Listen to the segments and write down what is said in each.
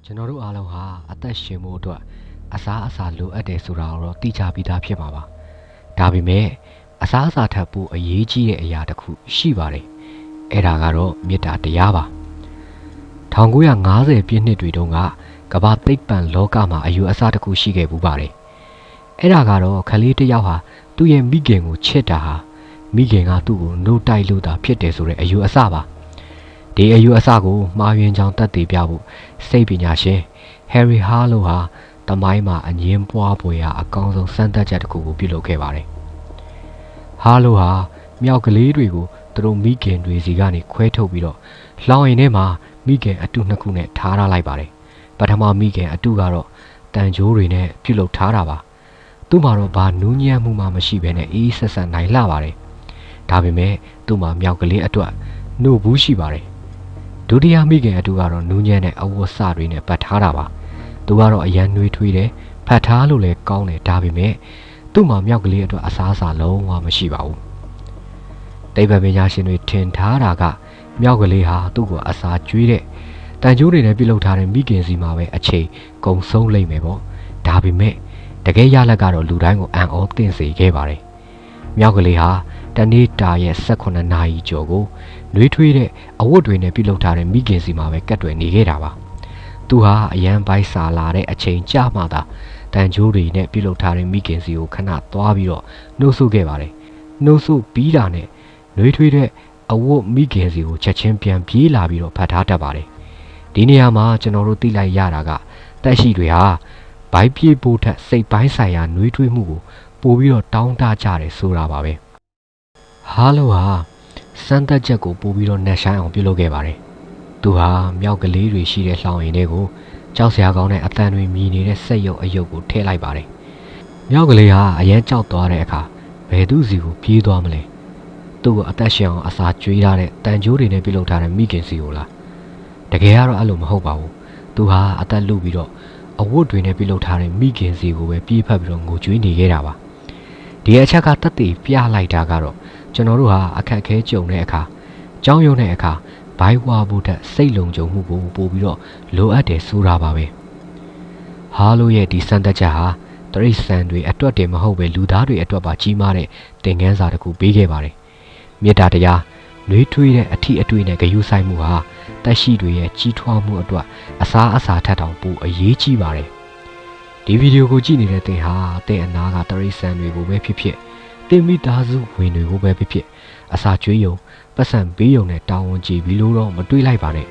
ကျွန်တော်တို့အားလုံးဟာအသက်ရှင်မှုအတွက်အစားအစာလိုအပ်တယ်ဆိုတာကိုတော့သိကြပြီးသားဖြစ်မှာပါဒါပေမဲ့အစားအစာထပ်ဖို့အရေးကြီးတဲ့အရာတစ်ခုရှိပါတယ်အဲ့ဒါကတော့မေတ္တာတရားပါ1950ပြည့်နှစ်တွေတုန်းကကမ္ဘာသိပ္ပံလောကမှာအယူအဆတစ်ခုရှိခဲ့ပူပါတယ်အဲ့ဒါကတော့ခလေးတစ်ယောက်ဟာသူ့ရဲ့မိခင်ကိုချစ်တာဟာမိခင်ကသူ့ကိုနှုတ်တိုက်လို့တာဖြစ်တယ်ဆိုတဲ့အယူအဆပါဒီအယူအဆကိုမှားယွင်းကြောင်းတတ်သိပြဖို့စိတ်ပညာရှင် Harry Harlow ဟာတမိုင်းမှာအငင်းပွားပွေရာအကောင်းဆုံးစမ်းသပ်ချက်တစ်ခုကိုပြုလုပ်ခဲ့ပါတယ်။ Harlow ဟာမြောက်ကလေးတွေကိုသူတို့မိခင်တွေစီကနေခွဲထုတ်ပြီးတော့လောင်ရင်ထဲမှာမိခင်အတုနှစ်ခုနဲ့ထားလိုက်ပါတယ်။ပထမမိခင်အတုကတော့တန်ကြိုးတွေနဲ့ပြုလုပ်ထားတာပါ။သူ့မှာတော့ဘာနူးညံ့မှုမှမရှိဘဲနဲ့အေးဆက်ဆက်နိုင်လှပါတယ်။ဒါပေမဲ့သူ့မှာမြောက်ကလေးအတွက်နှုတ်ဘူးရှိပါတယ်။ဒုတိယမိခင်အတူကတော့နူးညံ့တဲ့အဝတ်စတွေနဲ့ပတ်ထားတာပါသူကတော့အရန်နှွေးထွေးတယ်ဖတ်ထားလို့လည်းကောင်းတယ်ဒါပေမဲ့သူ့မှာမြောက်ကလေးအတွက်အစားအစာလုံးဝမရှိပါဘူးတိဗ္ဗံပညာရှင်တွေထင်ထားတာကမြောက်ကလေးဟာသူ့ကိုအစာကျွေးတဲ့တန်ကြိုးတွေနဲ့ပြုလုပ်ထားတဲ့မိခင်စီမှာပဲအချိန်ကုန်ဆုံးလိမ့်မယ်ပေါ့ဒါပေမဲ့တကယ်ရလက်ကတော့လူတိုင်းကိုအံ့ဩသင့်စေခဲ့ပါတယ်မြောက်ကလေးဟာတနေ့တာရဲ့18နာရီကျော်ကိုနှွေးထွေးတဲ့အဝတ်တွေနဲ့ပြုလုပ်ထားတဲ့မိခင်စီမှာပဲကတ်တွယ်နေခဲ့တာပါသူဟာအရန်ပိုက်စာလာတဲ့အချိန်ကြာမှသာတန်ကြိုးတွေနဲ့ပြုလုပ်ထားတဲ့မိခင်စီကိုခဏသွားပြီးတော့နှုတ်ဆုခဲ့ပါတယ်နှုတ်ဆုပြီးတာနဲ့နှွေးထွေးတဲ့အဝတ်မိခင်စီကိုချက်ချင်းပြန်ပြေးလာပြီးတော့ဖတ်ထားတတ်ပါတယ်ဒီနေရာမှာကျွန်တော်တို့သိလိုက်ရတာကတက်ရှိတွေဟာဘိုက်ပြေးဖို့ထက်စိတ်ပိုင်းဆိုင်ရာနှွေးထွေးမှုကိုပို့ပြီးတော့တောင်းတကြတယ်ဆိုတာပါပဲဟာလိုဟာစမ်းသပ်ချက်ကိုပို့ပြီးတော့နှက်ဆိုင်အောင်ပြုလုပ်ခဲ့ပါတယ်သူဟာမြောက်ကလေးတွေရှိတဲ့လှောင်ရင်တွေကိုကြောက်စရာကောင်းတဲ့အတန်တွေမြည်နေတဲ့စက်ရုပ်အယုတ်ကိုထည့်လိုက်ပါတယ်မြောက်ကလေးဟာအရင်ကြောက်သွားတဲ့အခါဘယ်သူစီကိုပြေးသွားမလဲသူ့ကိုအသက်ရှင်အောင်အစာကျွေးထားတဲ့တန်ကြိုးတွေနဲ့ပြုလုပ်ထားတဲ့မိခင်စီကိုလားတကယ်ကတော့အဲ့လိုမဟုတ်ပါဘူးသူဟာအသက်လုပြီးတော့အဝတ်တွေနဲ့ပြုလုပ်ထားတဲ့မိခင်စီကိုပဲပြေးဖက်ပြီးတော့ငိုကြွေးနေခဲ့တာပါဒီအချက်ကတတ်သိပြလိုက်တာကတော့ကျွန်တော်တို့ဟာအခက်အခဲကြုံတဲ့အခါကြောင်းရုံတဲ့အခါဘိုက်ဝါဖို့တဲ့စိတ်လုံခြုံမှုကိုပို့ပြီးတော့လိုအပ်တယ်ဆိုတာပါပဲဟာလိုရဲ့ဒီစံတက်ချက်ဟာတရိတ်ဆန်တွေအတွက်တည်းမဟုတ်ပဲလူသားတွေအတွက်ပါကြီးမားတဲ့သင်ခန်းစာတစ်ခုပေးခဲ့ပါတယ်မေတ္တာတရားနှွေးထွေးတဲ့အထီးအတွေ့နဲ့ဂရုစိုက်မှုဟာတက်ရှိတွေရဲ့ကြီးထွားမှုအတွက်အစားအစာထက်တောင်ပိုအရေးကြီးပါတယ်ဒီဗီဒီယိုကိုကြည့်နေတဲ့သင်ဟာသင်အနာကတရိတ်ဆန်တွေကိုပဲဖြစ်ဖြစ်သင်မိသားစုဝင်တွေကိုပဲဖြစ်ဖြစ်အစာကျွေးယုံပတ်စံပေးယုံနဲ့တာဝန်ကျေပြီးလို့တော့မတွေးလိုက်ပါနဲ့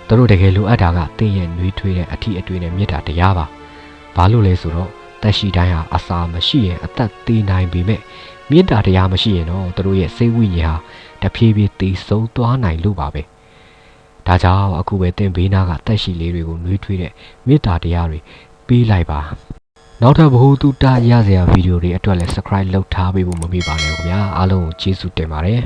သူတို့တကယ်လိုအပ်တာကသင်ရဲ့နှွေးထွေးတဲ့အထီးအတွေ့နဲ့မေတ္တာတရားပါဘာလို့လဲဆိုတော့တက်ရှိတိုင်းဟာအစာမရှိရင်အသက်သေးနိုင်ပေမဲ့မေတ္တာတရားမရှိရင်တော့သူတို့ရဲ့စိတ်ဝိညာဉ်ဟာတဖြည်းဖြည်းသေဆုံးသွားနိုင်လို့ပါပဲဒါကြောင့်အခုပဲသင်ဘေးနာကတက်ရှိလေးတွေကိုနှွေးထွေးတဲ့မေတ္တာတရားတွေပေးလိုက်ပါနောက်ထပ်ဘ ഹു တုတရစရာဗီဒီယိုတွေအတွက်လည်း subscribe လုပ်ထားပေးဖို့မမေ့ပါနဲ့ခင်ဗျာအားလုံးကိုကျေးဇူးတင်ပါတယ်